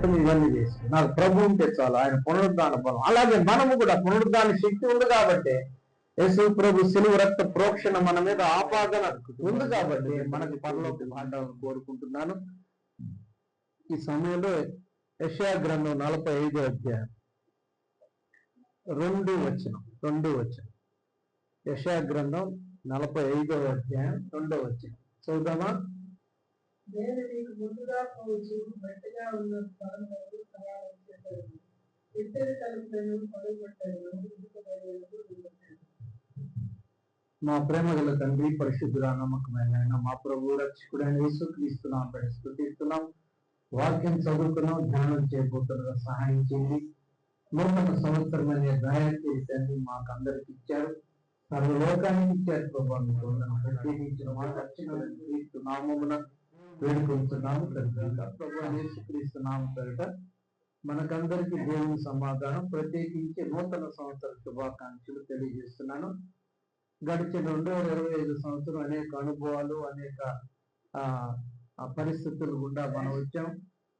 చట్టం ఇవన్నీ చేసి నాకు ప్రభు ఉంటే చాలు, ఆయన పునరుద్ధాన బలం. అలాగే మనము కూడా పునరుద్ధాన శక్తి ఉంది కాబట్టి, యేసు ప్రభు సిలువ రక్త ప్రోక్షణ మన మీద ఆపాదన ఉంది కాబట్టి మనకు పరలోక భాగ్యాలను కోరుకుంటున్నాను. ఈ సమయంలో యెషయా గ్రంథం 45వ అధ్యాయం 2వ వచనం. యెషయా గ్రంథం 45వ అధ్యాయం 2వ వచనం చదువుదామా? నేను నీకు ముందుగా పోవచ్చు, గట్టిగా ఉన్న స్థలంలో సహాయం చేశాను, ఇద్దరి తలుపులను పడుగొట్టాను, మా ప్రేమ గల తండ్రి, పరిశుద్ధుల నమ్మకమైన మా ప్రభు రక్షకుడైన యేసుక్రీస్తు నామమున స్తుతిస్తున్నాం. వాక్యం చదువుతున్నాం, ధ్యానం చేయబోతున్న సహాయం చేయండి. నూతన సంవత్సరమైన దయచేసి మాకు అందరికి ఇచ్చారు, సర్వలోకానికి ఇచ్చారు ప్రభు. ప్రత్యేకించిన మా రక్షకుడైన క్రీస్తు నామమున వేడుకొంటున్నాము తండ్రి. ప్రభు యేసుక్రీస్తు నామం పేరిట మనకందరికీ దేవుని సమాధానం, ప్రత్యేకించి నూతన సంవత్సర శుభాకాంక్షలు తెలియజేస్తున్నాను. గడిచిన 2025 సంవత్సరం అనేక అనుభవాలు, అనేక పరిస్థితులు గుండా మనం వచ్చాం.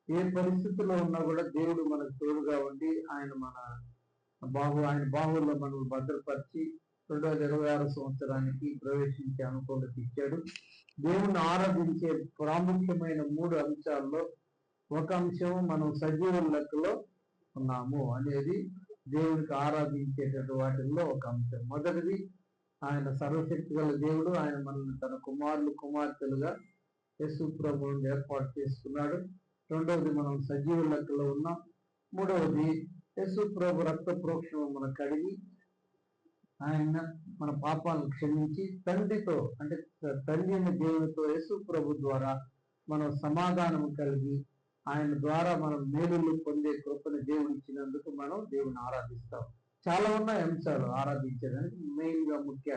ఏ పరిస్థితుల్లో ఉన్నా కూడా దేవుడు మనకు తోడుగా ఉండి ఆయన బాహువుల్లో మనం భద్రపరిచి 2026 సంవత్సరానికి ప్రవేశించే అనుకూలత ఇచ్చాడు. దేవుణ్ణి ఆరాధించే ప్రాముఖ్యమైన 3 అంశాల్లో ఒక అంశం మనం సజీవుల లెక్కలో ఉన్నాము అనేది దేవునికి ఆరాధించేటటువంటి వాటిల్లో ఒక అంశం. మొదటిది, ఆయన సర్వశక్తి గల దేవుడు, ఆయన మనల్ని తన కుమార్తెలుగా యేసు ప్రభువుని ఏర్పాటు చేసుకున్నాడు. రెండవది, మనం సజీవ లెక్కలో ఉన్నాం. మూడవది, యేసు ప్రభు రక్త ప్రోక్షణ మన కడిగి ఆయన మన పాపాలను క్షమించి తండ్రితో, అంటే తండ్రి అయిన దేవునితో యేసు ప్రభు ద్వారా మనం సమాధానం కలిగి ఆయన ద్వారా మనం మేలులు పొందే కృపను దేవుడు ఇచ్చినందుకు మనం దేవుని ఆరాధిస్తాం. చాలా ఉన్నాయి అంశాలు ఆరాధించడానికి, మెయిన్ గా ముఖ్య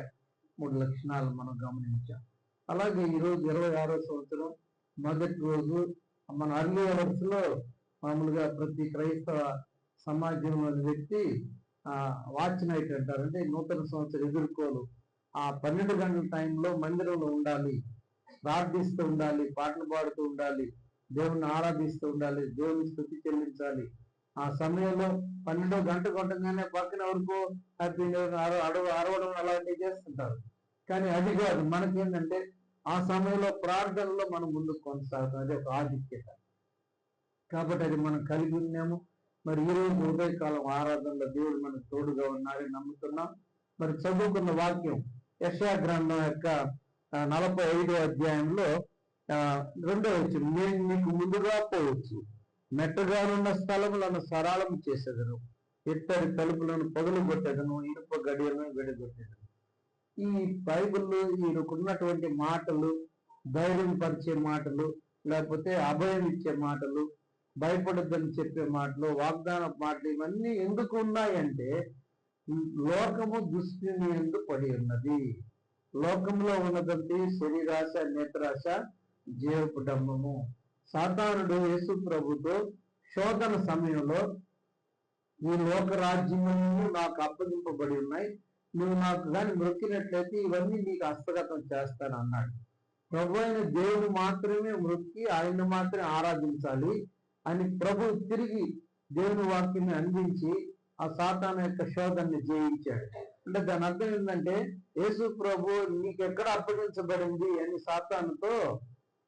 3 లక్షణాలు మనం గమనించాం. అలాగే ఈరోజు 26వ సంవత్సరం మొదటి రోజు మన అర్లీ అవర్స్ లో మామూలుగా ప్రతి క్రైస్తవ సమాజంలోని వ్యక్తి వాచ్ నైట్ అంటారు, అంటే నూతన సంవత్సరం ఎదుర్కోలు. ఆ 12 గంటల టైంలో మందిరంలో ఉండాలి, ప్రార్థిస్తూ ఉండాలి, పాటలు పాడుతూ ఉండాలి, దేవుణ్ణి ఆరాధిస్తూ ఉండాలి, దేవుని స్తుతి చెల్లించాలి. ఆ సమయంలో 12వ గంట కొట్టగానే పక్కన వరకు హ్యాపీ అరవడం అలాంటివి చేస్తుంటారు. కానీ అది కాదు, మనకేంటంటే ఆ సమయంలో ప్రార్థనలో మనం ముందుకు కొనసాగుతాం. అది ఒక ఆధిక్యత కాబట్టి అది మనం కలిగి ఉన్నాము. మరి ఈరోజు ఉదయకాలం ఆరాధనలో దేవుడు మనకు తోడుగా ఉన్నారని నమ్ముతున్నాం. మరి చదువుకున్న వాక్యం యెషయా గ్రంథం యొక్క 45వ అధ్యాయంలో 2వ వచనం. నేను నీకు ముందుగా పోవచ్చు, మెట్టగానున్న స్థలములను సరళం చేసేదను, ఇత్తడి తలుపులను పగులుగొట్టెదను, ఇనుప గడియలను విడగొట్టెదను. ఈ బైబిల్లో ఈయనకున్నటువంటి మాటలు, ధైర్యం పరిచే మాటలు, లేకపోతే అభయం ఇచ్చే మాటలు, భయపడొద్దని చెప్పే మాటలు, వాగ్దాన మాటలు, ఇవన్నీ ఎందుకు ఉన్నాయంటే లోకము దృష్టిని ఎందు పడి ఉన్నది. లోకంలో ఉన్నదంటే శరీరాశ, నేత్రాశ, జీవపు డంబము. సాతానుడు యేసు ప్రభుతో శోధన సమయంలో ఈ లోక రాజ్యములు నాకు అప్పగింపబడి ఉన్నాయి, నువ్వు నాకు కానీ మొక్కినట్లయితే ఇవన్నీ నీకు హస్తగతం చేస్తాను అన్నాడు. ప్రభు అయిన దేవుడు మాత్రమే మొక్కి ఆయన మాత్రమే ఆరాధించాలి అని ప్రభు తిరిగి దేవుని వాక్యాన్ని అందించి ఆ సాతాను యొక్క శోధనని జయించాడు. అంటే దాని అర్థం ఏంటంటే యేసు ప్రభు నీకెక్కడ అప్పగించబడింది అని సాతానుతో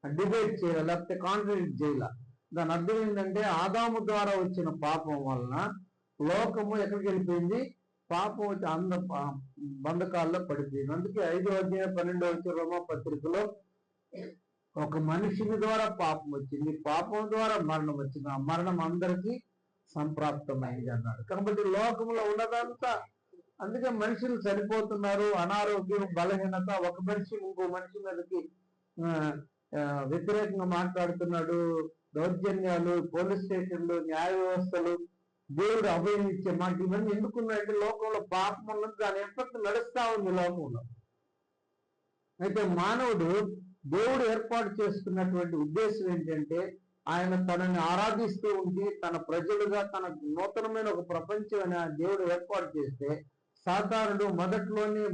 డిబేట్ చేయాలి, లేకపోతే కాంట్రడిక్ట్ చేయాల. దాని అర్థం ఏంటంటే ఆదాము ద్వారా వచ్చిన పాపం వలన లోకము ఎక్కడికి వెళ్ళిపోయింది, పాపం వచ్చి బంధకాల్లో పడిపోయింది. అందుకే 5వ అధ్యాయం 12వ వచనం రోమా పత్రికలో ఒక మనిషిని ద్వారా పాపం వచ్చింది, పాపం ద్వారా మరణం వచ్చింది, ఆ మరణం అందరికీ సంప్రాప్తమైంది అన్నాడు. కాబట్టి లోకంలో ఉన్నదంతా, అందుకే మనుషులు చనిపోతున్నారు, అనారోగ్యం, బలహీనత, ఒక మనిషి ఇంకో మనిషి మీదకి వ్యతిరేకంగా మాట్లాడుతున్నాడు, దౌర్జన్యాలు, పోలీస్ స్టేషన్లు, న్యాయ వ్యవస్థలు, దేవుడు అభయం ఇచ్చే మాట, ఇవన్నీ ఎందుకున్నాయంటే లోకంలో పాపం ఉన్నది, దాని ఎఫెక్ట్ నడుస్తా ఉంది లోకంలో. అయితే మానవుడు దేవుడు ఏర్పాటు చేసుకున్నటువంటి ఉద్దేశం ఏంటంటే ఆయన తనని ఆరాధిస్తూ ఉండి తన ప్రజలుగా తన నూతనమైన ఒక ప్రపంచం దేవుడు ఏర్పాటు చేస్తే సాతానుడు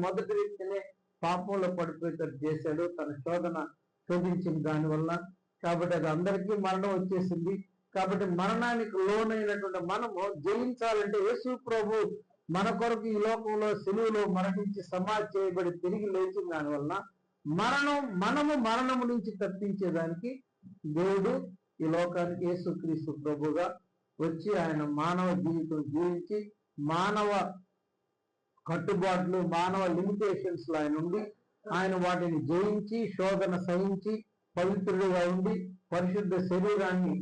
మొదటి వ్యక్తినే పాపంలో పడిపోయేటట్టు చేశాడు, తన శోధించిన దానివల్ల. కాబట్టి అది అందరికీ మరణం వచ్చేసింది. కాబట్టి మరణానికి లోనైనటువంటి మనము జయించాలంటే యేసు ప్రభు మన కొరకు ఈ లోకంలో సిలువలో మరణించి సమాధి చేయబడి తిరిగి లేచిన దానివల్ల మనము మరణము నుంచి తప్పించేదానికి దేవుడు ఈ లోకానికి యేసుక్రీస్తు ప్రభుగా వచ్చి ఆయన మానవ జీవితం జీవించి మానవ కట్టుబాట్లు మానవ లిమిటేషన్స్ లో ఆయన ఉండి ఆయన వాటిని జయించి శోధన సహించి పవిత్రుడిగా ఉండి పరిశుద్ధ శరీరాన్ని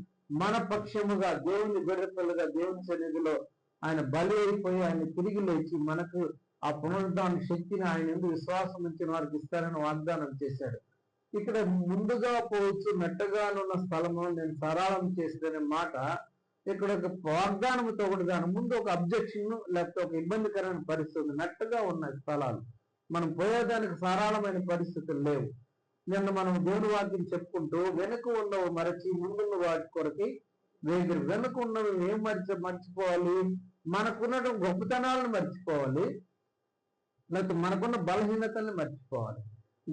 మన పక్షముగా దేవుని బిడ్డలుగా దేవుని సన్నిధిలో ఆయన బలి అయిపోయి ఆయన తిరిగి లేచి మనకు ఆ పునరుద్ధాన శక్తిని ఆయన ఎందుకు విశ్వాసం ఉంచిన వారికి ఇస్తారని వాగ్దానం చేశాడు. ఇక్కడ ముందుగా పోవచ్చు మెట్టగానున్న స్థలము నేను సరళం చేస్తేనే మాట ఇక్కడ ఒక వాగ్దానంతో కూడా దాని ముందు ఒక అబ్జెక్షన్ లేకపోతే ఒక ఇబ్బందికరమైన పరిస్థితి. మెట్టగా ఉన్న స్థలాలు మనం పోయేదానికి సరళమైన పరిస్థితులు లేవు. నిన్న మనం దేవుని వాక్యం చెప్పుకుంటూ వెనుక ఉన్నవి మరచి ముందున్న వాటి కొరకి వేగిరి. వెనుక ఉన్నవి ఏం మర్చిపోవాలి? మనకున్న గొప్పతనాలను మర్చిపోవాలి, లేకపోతే మనకున్న బలహీనతల్ని మర్చిపోవాలి.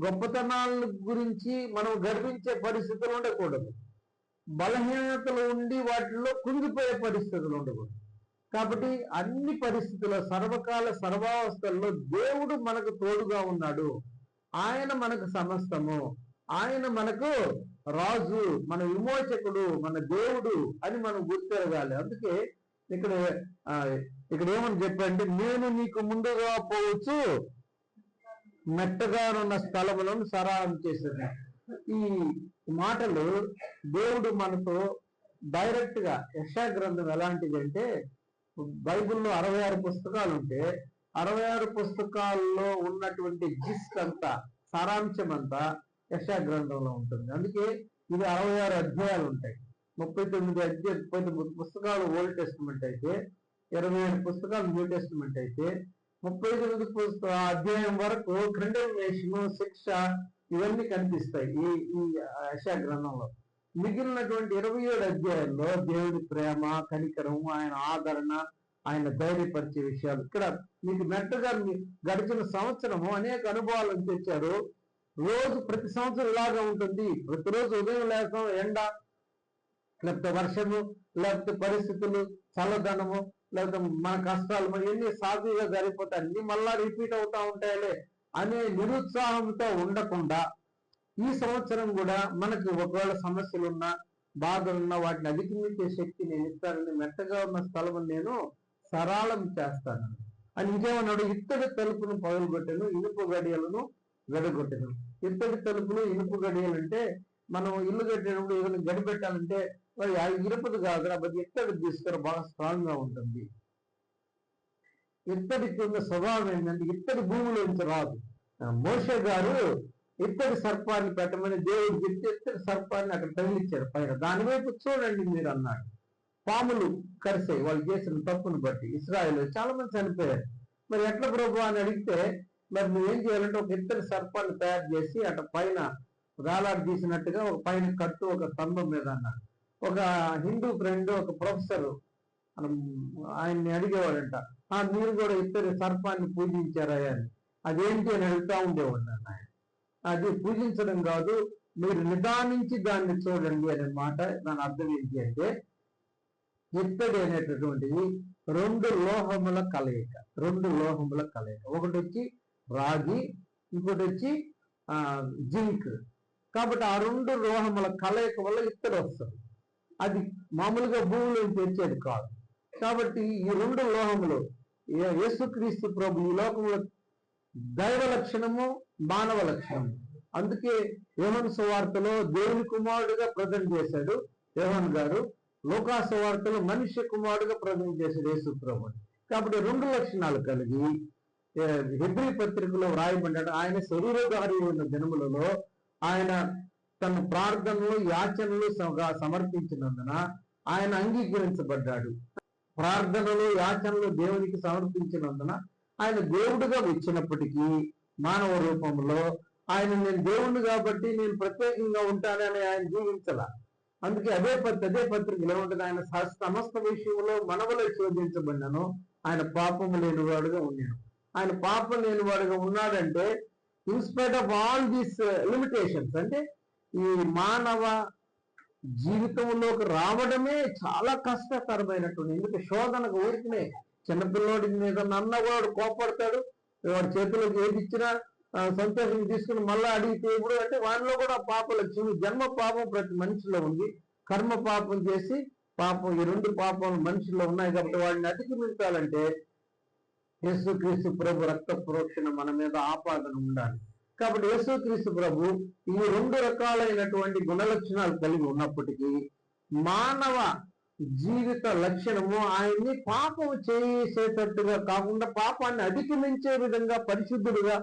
గొప్పతనాల గురించి మనం గర్వించే పరిస్థితులు ఉండకూడదు, బలహీనతలు ఉండి వాటిల్లో కుంగిపోయే పరిస్థితులు ఉండకూడదు. కాబట్టి అన్ని పరిస్థితుల్లో సర్వకాల సర్వావస్థల్లో దేవుడు మనకు తోడుగా ఉన్నాడు. ఆయన మనకు సమస్తము, ఆయన మనకు రాజు, మన విమోచకుడు, మన దేవుడు అని మనం గుర్తెరగాలి. అందుకే ఇక్కడ ఏమని చెప్పండి, నేను నీకు ముందుగా పోవచ్చు మెట్టగానున్న స్థలములను సరళం చేసేది. ఈ మాటలు దేవుడు మనతో డైరెక్ట్ గా యెషయా గ్రంథం ఎలాంటిది అంటే, బైబిల్లో 66 పుస్తకాలు ఉంటే 66 పుస్తకాల్లో ఉన్నటువంటి జిస్ట్ అంతా సారాంశం అంతా యెషయా గ్రంథంలో ఉంటుంది. అందుకే ఇది 66 అధ్యాయాలు ఉంటాయి. 39 పుస్తకాలు ఓల్డ్ టెస్టిమెంట్ అయితే, 27 పుస్తకాలు న్యూ టెస్టిమెంట్ అయితే, 39 అధ్యాయం వరకు కండెమ్నేషన్, శిక్ష ఇవన్నీ కనిపిస్తాయి ఈ యెషయా గ్రంథంలో. మిగిలినటువంటి 27 అధ్యాయాల్లో దేవుడి ప్రేమ, కనికరం, ఆయన ఆదరణ, ఆయన ధైర్యపరిచే విషయాలు. ఇక్కడ మీకు మెట్టగా గడిచిన సంవత్సరము అనేక అనుభవాలను తెచ్చారు. రోజు ప్రతి సంవత్సరం ఇలాగా ఉంటుంది. ప్రతిరోజు ఉదయం లేస్తాం, ఎండ లేకపోతే వర్షము లేకపోతే పరిస్థితులు, చల్లదనము లేకపోతే మన కష్టాలు ఎన్ని సాఫీగా జరిగిపోతాయి, అన్ని మళ్ళా రిపీట్ అవుతా ఉంటాయిలే అనే నిరుత్సాహంతో ఉండకుండా ఈ సంవత్సరం కూడా మనకి ఒకవేళ సమస్యలున్నా బాధలున్నా వాటిని అధిగమించే శక్తి నేను ఇస్తానని, మెట్టగా ఉన్న స్థలం నేను సరళం చేస్తాను అని. ఇంకేమన్నాడు, ఇత్తడి తలుపును పగలగొట్టెను, ఇనుపు గడియలను గడగొట్టెను. ఇత్తడి తలుపులు ఇనుపు గడియలు అంటే మనం ఇల్లు కట్టేటప్పుడు ఏదైనా గడి పెట్టాలంటే ఇనుపది కాదు కాబట్టి ఇత్తడి తీసుకుని బాగా స్ట్రాంగ్ గా ఉంటుంది. ఇత్తడికి ఉన్న స్వభావం ఏంటంటే ఇత్తడి భూమిలోంచి రాదు. మోషే గారు ఇత్తడి సర్పాన్ని పెట్టమని దేవుడు చెప్తే ఇత్తడి సర్పాన్ని అక్కడ తగిలిచ్చారు పైన. దాని వైపు చూడండి మీరు అన్నాడు. పాములు కరిసాయి వాళ్ళు చేసిన తప్పును బట్టి. ఇశ్రాయేలు చాలా మంది చనిపోయారు. మరి ఎట్లా ప్రభు అని అడిగితే, మరి నువ్వేం చేయాలంటే ఒక ఇత్తడి సర్పాన్ని తయారు చేసి అటు పైన వేలాడి తీసినట్టుగా ఒక పైన కట్టు ఒక స్తంభం మీద అన్నాడు. ఒక హిందూ ఫ్రెండ్, ఒక ప్రొఫెసర్ ఆయన్ని అడిగేవాడంట, మీరు కూడా ఇత్తడి సర్పాన్ని పూజించారా అని. అదేంటి అని అడుగుతా ఉండేవాడు ఆయన. అది పూజించడం కాదు, మీరు నిదానించి దాన్ని చూడండి అనే మాట. దాని అర్థం ఏంటి అంటే, ఇత్తడి అనేటటువంటిది రెండు లోహముల కలయిక. ఒకటి వచ్చి రాగి, ఇంకోటి వచ్చి జింక్. కాబట్టి ఆ రెండు లోహముల కలయిక వల్ల ఇత్తడి వస్తుంది. అది మామూలుగా భూమిలో తెచ్చేది కాదు. కాబట్టి ఈ రెండు లోహములు యేసుక్రీస్తు ప్రభు ఈ లోకంలో దైవ లక్షణము, మానవ లక్షణము. అందుకే యోహాను సువార్తలో దేవుని కుమారుడుగా ప్రజెంట్ చేశాడు యోహాను గారు, లూకా సువార్తలో మనుష్య కుమారుడుగా ప్రజెంట్ చేశాడు యేసు ప్రభుని. కాబట్టి రెండు లక్షణాలు కలిగి హెబ్రీ పత్రికలో వ్రాయబడ్డాడు. ఆయన శరీరధారి ఉన్న దినములలో ఆయన తన ప్రార్థనలు, యాచనలు సమర్పించినందున ఆయన అంగీకరించబడ్డాడు. ప్రార్థనలు, యాచనలు దేవునికి సమర్పించినందున ఆయన దేవుడుగా వచ్చినప్పటికీ మానవ రూపంలో ఆయన నేను దేవుణ్ణి కాబట్టి నేను ప్రత్యేకంగా ఉంటానని ఆయన జీవించాల. అందుకే అదే పత్రికలో ఉంటుంది, ఆయన సమస్త విషయంలో మనవలో శోధించబడినాను, ఆయన పాపము లేనివాడుగా ఉన్నాను. ఆయన పాపం లేనివాడుగా ఉన్నాడంటే in spite of all these limitations, అంటే ఈ మానవ జీవితంలోకి రావడమే చాలా కష్టతరమైనటువంటి. ఎందుకంటే శోధనకు ఊరికినే చిన్నపిల్లోడి మీద అన్న వాడు కోపడతాడు, వాడి చేతిలోకి ఏది ఇచ్చినా సంతోషం తీసుకుని మళ్ళీ అడిగితే ఇప్పుడు అంటే వాడిలో కూడా పాప లక్ష్మి జన్మ పాపం ప్రతి మనిషిలో ఉంది. కర్మ పాపం చేసి పాపం, ఈ రెండు పాపాలు మనిషిలో ఉన్నాయి. కాబట్టి వాడిని అధిగమించాలంటే యేసుక్రీస్తు ప్రభు రక్త ప్రోక్షణ మన మీద ఆపాదన ఉండాలి. కాబట్టి యేసుక్రీస్తు ప్రభు ఈ రెండు రకాలైనటువంటి గుణలక్షణాలు కలిగి ఉన్నప్పటికీ మానవ జీవిత లక్షణము ఆయన్ని పాపం చేసేటట్టుగా కాకుండా పాపాన్ని అధిగమించే విధంగా పరిశుద్ధుడుగా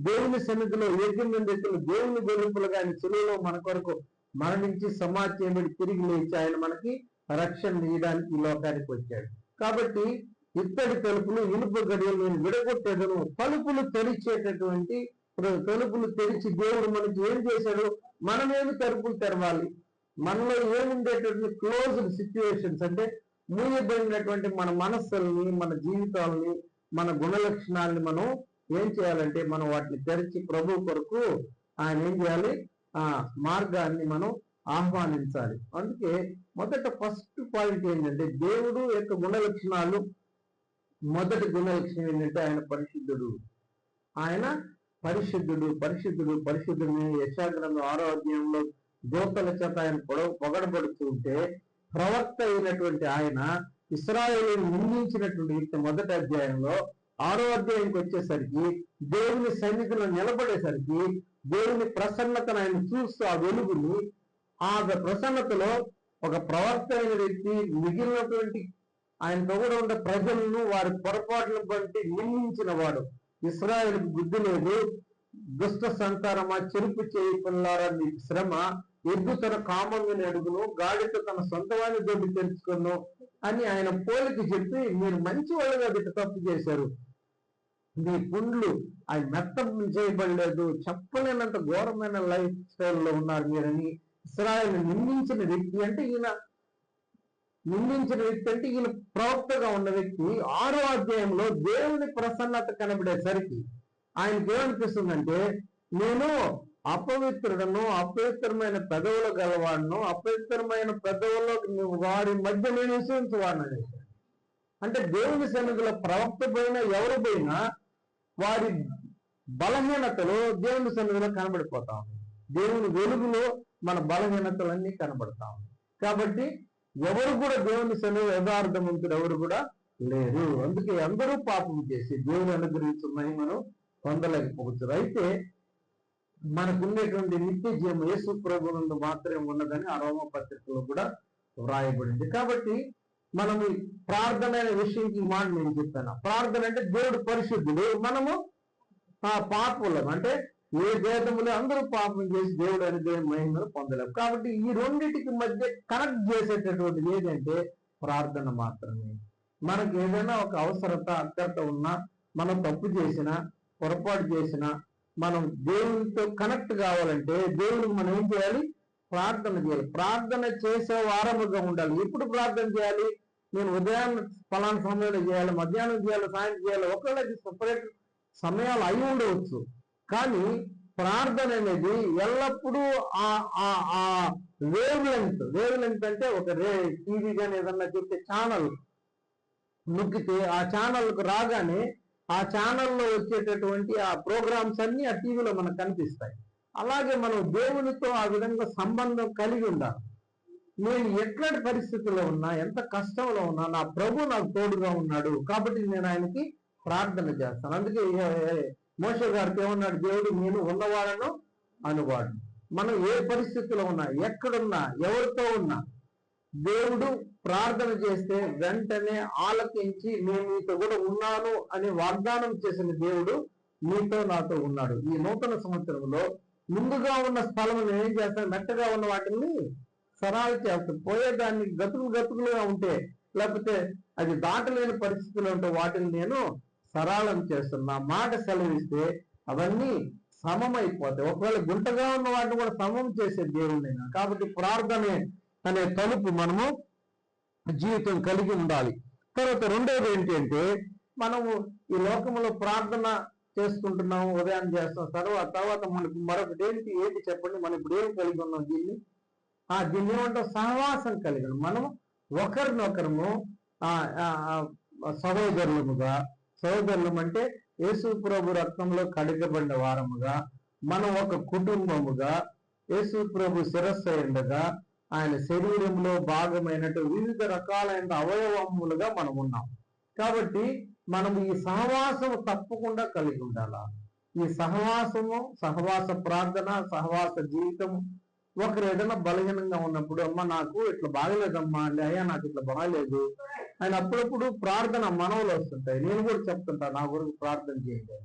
దేవుని సన్నిధిలో యోగ్యమైన దేవుని గొలుపులుగా ఆయన సిలువలో మన కొరకు మరణించి సమాధి చేయబడి తిరిగి లేచి ఆయన మనకి రక్షణ ఇవ్వడానికి ఈ లోకానికి వచ్చాడు. కాబట్టి ఇత్తడి తలుపులు ఇనుప గడియలు నేను విడగొట్టేదను, తలుపులు తెరిచేటటువంటి తలుపులు తెరిచి దేవుడు మనకి ఏం చేశాడు, మనమేమి తలుపులు తెరవాలి, మనలో ఏముండేటటువంటి క్లోజ్డ్ సిచ్యువేషన్స్ అంటే మూయబడినటువంటి మన మనస్సుల్ని, మన జీవితాలని, మన గుణలక్షణాలని మనం ఏం చేయాలంటే మనం వాటిని తెరిచి ప్రభు కొరకు ఆయన ఏం చేయాలి, ఆ మార్గాన్ని మనం ఆహ్వానించాలి. అందుకే మొదట ఫస్ట్ పాయింట్ ఏంటంటే దేవుడు యొక్క గుణలక్షణాలు. మొదటి గుణలక్షణం ఏంటంటే ఆయన పరిశుద్ధుడు. ఆయన పరిశుద్ధుడు పరిశుద్ధుడు పరిశుద్ధుడిని యెషయా-గ్రంథం 6వ అధ్యాయంలో దూతల చేత ఆయన పొగడబడుతూ ఉంటే ప్రవక్త అయినటువంటి ఆయన ఇశ్రాయేలును నిందించినటువంటి వ్యక్తి మొదటి అధ్యాయంలో 6వ అధ్యాయంకి వచ్చేసరికి దేవుని సన్నిధిలో నిలబడేసరికి దేవుని ప్రసన్నతను ఆయన చూస్తూ ఆ వెలుగుని, ఆ ప్రసన్నతలో ఒక ప్రవక్త అయిన వ్యక్తి మిగిలినటువంటి ఆయనతో కూడా ఉన్న ప్రజలను వారి పొరపాట్లను బట్టి నిందించిన వాడు. ఇశ్రాయేలుకు బుద్ధి లేదు, దుష్ట సంతానమా, చెరుపు చేయి పిల్లారా నీకు శ్రమ, ఎద్దు తన కామంగా అడుగును, గాడితో తన సొంతవాణి దొడ్డి తెలుసుకును అని ఆయన పోలికి చెప్పి మీరు మంచి వాళ్ళుగా బిడ్డ తప్పు చేశారు, మీ పుండ్లు అవి మెత్తం చేయబడలేదు, చెప్పలేనంత ఘోరమైన లైఫ్ స్టైల్లో ఉన్నారు మీరని ఇశ్రాయేలు నిందించిన వ్యక్తి. అంటే ఈయన ప్రవక్తగా ఉన్న వ్యక్తి 6వ అధ్యాయంలో దేవుని ప్రసన్నత కనబడేసరికి ఆయనకి ఏమనిపిస్తుందంటే నేను అపవిత్రుడను, అపవిత్రమైన పెదవులు గలవాడును, అపవిత్రమైన పెదవుల్లో వారి మధ్య నేను విశ్వసించవాడిని. అంటే దేవుని సన్నిధిలో ప్రవక్త పోయినా ఎవరు పోయినా వారి బలహీనతలు దేవుని సన్నిధిలో కనబడిపోతా ఉంది. దేవుని వెలుగులో మన బలహీనతలన్నీ కనబడతా ఉంది. కాబట్టి ఎవరు కూడా దేవుని సన్నిధిలో యథార్థవంతుడు ఎవరు కూడా లేరు. అందుకే అందరూ పాపం చేసి దేవుని అనుగ్రహించిన మహిమను పొందలేకపోవచ్చు. అయితే మనకున్నటువంటి నిత్య జీవం యేసు ప్రభు నందు మాత్రమే ఉన్నదని ఆ రోమా పత్రికలో కూడా వ్రాయబడింది. కాబట్టి మనం ప్రార్థన అనే విషయంకి ఈ మాట నేను చెప్పాను. ప్రార్థన అంటే దేవుడు పరిశుద్ధుడు, మనము ఆ పాపములం, అంటే ఏ భేదములు అందరూ పాపం చేసి దేవుడు అనుగ్రహం మహిమను పొందలేము. కాబట్టి ఈ రెండింటికి మధ్య కనెక్ట్ చేసేటటువంటిది ఏంటంటే ప్రార్థన మాత్రమే. మనకు ఏదైనా ఒక అవసరత అక్కరత ఉన్నా, మనం తప్పు చేసినా, పొరపాటు చేసినా, మనం దేవునితో కనెక్ట్ కావాలంటే దేవునికి మనం ఏం చేయాలి, ప్రార్థన చేయాలి. ప్రార్థన చేసే వారముగా ఉండాలి. ఎప్పుడు ప్రార్థన చేయాలి, నేను ఉదయం ఫలానా సమయంలో చేయాలి, మధ్యాహ్నం చేయాలి, సాయంత్రం చేయాలి, ఒకళ్ళకి సపరేట్ సమయాలు అయి ఉండవచ్చు. కానీ ప్రార్థన అనేది ఎల్లప్పుడూ ఆ వేవ్ లెంగ్త్ అంటే ఒక టీవీ కానీ ఏదన్నా చెప్తే ఛానల్ నొక్కితే ఆ ఛానల్కు రాగానే ఆ ఛానల్లో వచ్చేటటువంటి ఆ ప్రోగ్రామ్స్ అన్ని ఆ టీవీలో మనకు కనిపిస్తాయి. అలాగే మనం దేవునితో ఆ విధంగా సంబంధం కలిగి ఉండాలి. నేను ఎట్లాంటి పరిస్థితుల్లో ఉన్నా, ఎంత కష్టంలో ఉన్నా, నా ప్రభు నాకు తోడుగా ఉన్నాడు కాబట్టి నేను ఆయనకి ప్రార్థన చేస్తాను. అందుకే మోషే గారికి ఏమన్నాడు దేవుడు, నేను ఉన్నవాడను అనువాడు. మనం ఏ పరిస్థితిలో ఉన్నా, ఎక్కడున్నా, ఎవరితో ఉన్నా దేవుడు ప్రార్థన చేస్తే వెంటనే ఆలకించి నేను నీతో కూడా ఉన్నాను అని వాగ్దానం చేసిన దేవుడు నీతో నాతో ఉన్నాడు. ఈ నూతన సంవత్సరంలో ముందుగా ఉన్న స్థలం నేను ఏం చేస్తాను, మెట్టగా ఉన్న వాటిని సరాలు చేస్తాను. పోయేదాన్ని గతుకులుగా ఉంటే, లేకపోతే అది దాటలేని పరిస్థితుల్లో ఉంటే వాటిని నేను సరళం చేస్తాను. నా మాట సెలవిస్తే అవన్నీ సమమైపోతాయి. ఒకవేళ గుంటగా ఉన్న వాటిని కూడా సమం చేసే దేవుడు. కాబట్టి ప్రార్థనే అనే తలుపు మనము జీవితం కలిగి ఉండాలి. తర్వాత రెండోది ఏంటంటే మనము ఈ లోకంలో ప్రార్థన చేసుకుంటున్నాము, ఉదయం చేస్తాం, తర్వాత మనకు మరొకటి ఏంటి చెప్పండి, మనం ఇప్పుడు ఏం కలిగి ఉన్నాం, దీన్ని దీన్ని ఏమంటాం, సహవాసం కలిగిన మనం ఒకరినొకరము సహోదరులం అంటే యేసు ప్రభు రక్తంలో కడగబడిన వారముగా, మనం ఒక కుటుంబముగా, యేసు ప్రభు శిరస్సు ఉండగా ఆయన శరీరంలో భాగమైనట్టు వివిధ రకాలైన అవయవములుగా మనం ఉన్నాం. కాబట్టి మనం ఈ సహవాసము తప్పకుండా కలిగి ఉండాలా. ఈ సహవాసము, సహవాస ప్రార్థన, సహవాస జీవితము. ఒకరు ఏదైనా బలహీనంగా ఉన్నప్పుడు, అమ్మ నాకు ఇట్లా బాగలేదమ్మా, అయ్యా నాకు ఇట్లా బాగలేదు ఆయన అప్పుడప్పుడు ప్రార్థన మనవులు వస్తుంటాయి. నేను కూడా చెప్తుంటా, నా గురించి ప్రార్థన చేయండి.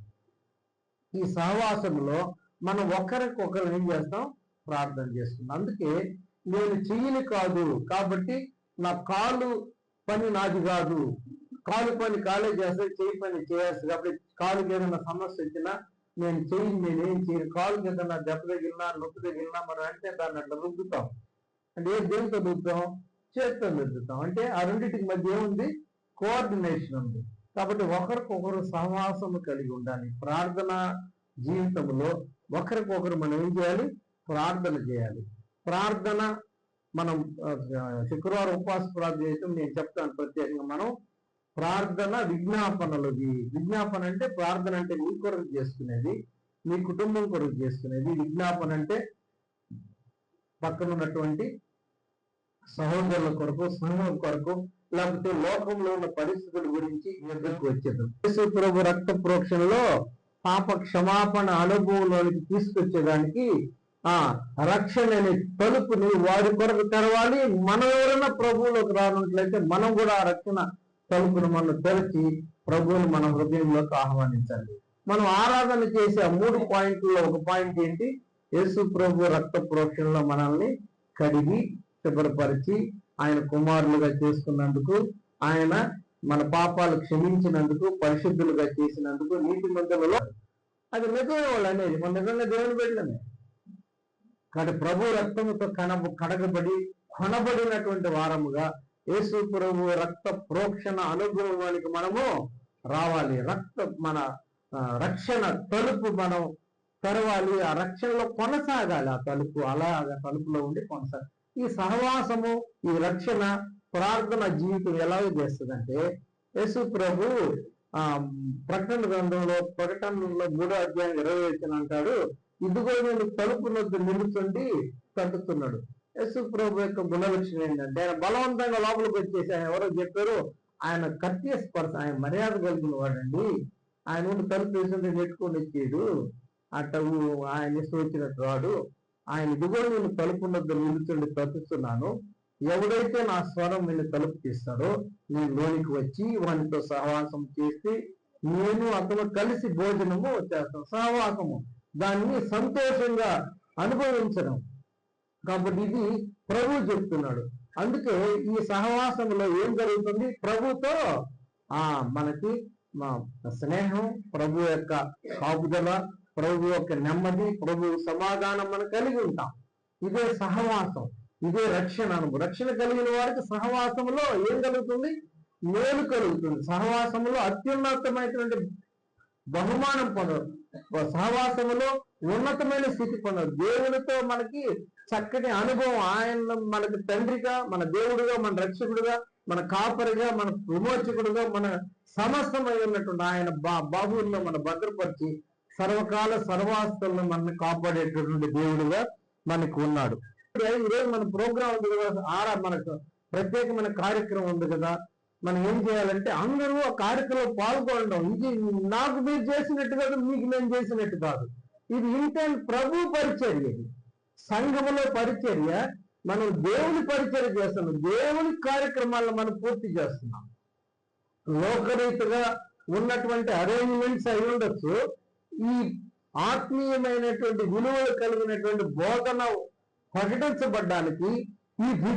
ఈ సహవాసంలో మనం ఒకరికొకరు ఏం చేస్తాం, ప్రార్థన చేస్తున్నాం. అందుకే నేను చెయ్యని కాదు కాబట్టి నా కాలు పని నాది కాదు, కాలు పని కాలే చేస్తే చెయ్యి పని చేయాల్సి. కాబట్టి కాలుకి ఏదైనా సమస్య వచ్చినా నేనేం చేయను. కాలుకి ఏదైనా దెబ్బ తగిలినా, నొప్పి తగిలినా మనం అంటే దాన్ని అట్లా రుద్దుతాం. అంటే దేనితో రుద్దుతాం, చేతితో రుద్దుతాం. అంటే ఆ రెండింటికి మధ్య ఏముంది, కోఆర్డినేషన్ ఉంది. కాబట్టి ఒకరికొకరు సహవాసము కలిగి ఉండాలి. ప్రార్థన జీవితంలో ఒకరికొకరు మనం ఏం చేయాలి, ప్రార్థన చేయాలి. ప్రార్థన మనం శుక్రవారం ఉపవాస ప్రార్థన చేయటం నేను చెప్తాను ప్రత్యేకంగా. మనం ప్రార్థన విజ్ఞాపనలు. విజ్ఞాపన అంటే ప్రార్థన అంటే మీ కొరకు చేసుకునేది, మీ కుటుంబం కొరకు చేసుకునేది. విజ్ఞాపన అంటే పక్కన ఉన్నటువంటి సహోదరుల కొరకు, సంఘం కొరకు, లేకపోతే లోకంలో ఉన్న పరిస్థితుల గురించి ఎదుర్కొ వచ్చేది. యేసు ప్రభు రక్త ప్రోక్షణలో పాప క్షమాపణ అనుభవంలోనికి తీసుకొచ్చేదానికి రక్షణ అనే తలుపుని వారి కొరకు తెరవాలి. మనం ఎవరైనా ప్రభువులోకి రానట్లయితే మనం కూడా ఆ రక్షణ తలుపును మనం తెరచి ప్రభువుని మన హృదయంలోకి ఆహ్వానించాలి. మనం ఆరాధన చేసే ఆ 3 పాయింట్లలో ఒక పాయింట్ ఏంటి, యేసు ప్రభు రక్త ప్రోక్షణలో మనల్ని కడిగి శుభ్రపరిచి ఆయన కుమారులుగా చేసుకున్నందుకు, ఆయన మన పాపాలు క్షమించినందుకు, పరిశుద్ధులుగా చేసినందుకు, నీతి మందులలో అది నిజమే వాళ్ళు అనేది మన నిజంగా దేవుని బిడ్డలమే. కాబట్టి ప్రభు రక్తముతో కడగబడి కొనబడినటువంటి వారముగా యేసు ప్రభు రక్త ప్రోక్షణ అనుభవానికి మనము రావాలి. మన రక్షణ తలుపు మనం తెరవాలి. ఆ రక్షణలో కొనసాగాలి. ఆ తలుపు అలాగా తలుపులో ఉండి కొనసాగాలి. ఈ సహవాసము, ఈ రక్షణ, ప్రార్థన జీవితం ఎలా చేస్తుందంటే, యేసు ప్రభు ప్రకటన గ్రంథంలో 3వ అధ్యాయం 20 అంటాడు, ఇదిగో నేను తలుపు నొద్ద నిలుచుండి తట్టుతున్నాడు. యేసు ప్రభు యొక్క గుణలక్షణం ఏంటంటే ఆయన బలవంతంగా లోపలికి వచ్చేసి, ఆయన ఎవరో చెప్పారు, ఆయన కర్టియస్ పర్సన్, ఆయన మర్యాద కలిగిన వాడండి. ఆయన ఉండి తలుపు వేసుకుంటే నెట్టుకొని వచ్చేడు, అట్టవు ఆయన ఇష్టం వచ్చినట్టు వాడు. ఆయన ఇదిగో నేను తలుపు నొద్ద నిలుచుండి తట్టుతున్నాను, ఎవడైతే నా స్వరం నేను తలుపు తీస్తాడో నేను లోనికి వచ్చి వానితో సహవాసం చేసి నేను అతను కలిసి భోజనము చేస్తాను. సహవాసము, దాన్ని సంతోషంగా అనుభవించడం. కాబట్టి ఇది ప్రభు చెప్తున్నాడు. అందుకే ఈ సహవాసంలో ఏం జరుగుతుంది, ప్రభుతో మనకి స్నేహం, ప్రభు యొక్క కాపుదల, ప్రభు యొక్క నెమ్మది, ప్రభు సమాధానం మనం కలిగి ఉంటాం. ఇదే సహవాసం, ఇదే రక్షణ అనుభవం. రక్షణ కలిగిన వారికి సహవాసంలో ఏం కలుగుతుంది, మేలు కలుగుతుంది. సహవాసంలో అత్యున్నతమైనటువంటి బహుమానం పొందరు, సహవాసంలో ఉన్నతమైన స్థితి పొందరు. దేవునితో మనకి చక్కటి అనుభవం, ఆయన మనకి తండ్రిగా, మన దేవుడుగా, మన రక్షకుడుగా, మన కాపరిగా, మన విమోచకుడుగా, మన సమస్తమై ఉన్నటువంటి ఆయన బాబుల్లో మన భద్రపరిచి సర్వకాల సర్వాస్తులను మనల్ని కాపాడేటటువంటి దేవుడుగా మనకు ఉన్నాడు. ఈరోజు మన ప్రోగ్రాం ఉంది కదా, మనకు ప్రత్యేకమైన కార్యక్రమం ఉంది కదా, మనం ఏం చేయాలంటే అందరూ ఆ కార్యక్రమంలో పాల్గొనడం. ఇది నాకు మీరు చేసినట్టు కాదు, మీకు నేను చేసినట్టు కాదు. ఇది ఇంటెంట్ ప్రభు పరిచర్య, ఇది సంఘములో పరిచర్య. మనం దేవుని పరిచర్య చేస్తున్నాం, దేవుని కార్యక్రమాలను మనం పూర్తి చేస్తున్నాం. లోకరీతిగా ఉన్నటువంటి అరేంజ్మెంట్స్ అయి ఉండొచ్చు, ఈ ఆత్మీయమైనటువంటి విలువలు కలిగినటువంటి బోధన ప్రకటించబడ్డానికి ఈ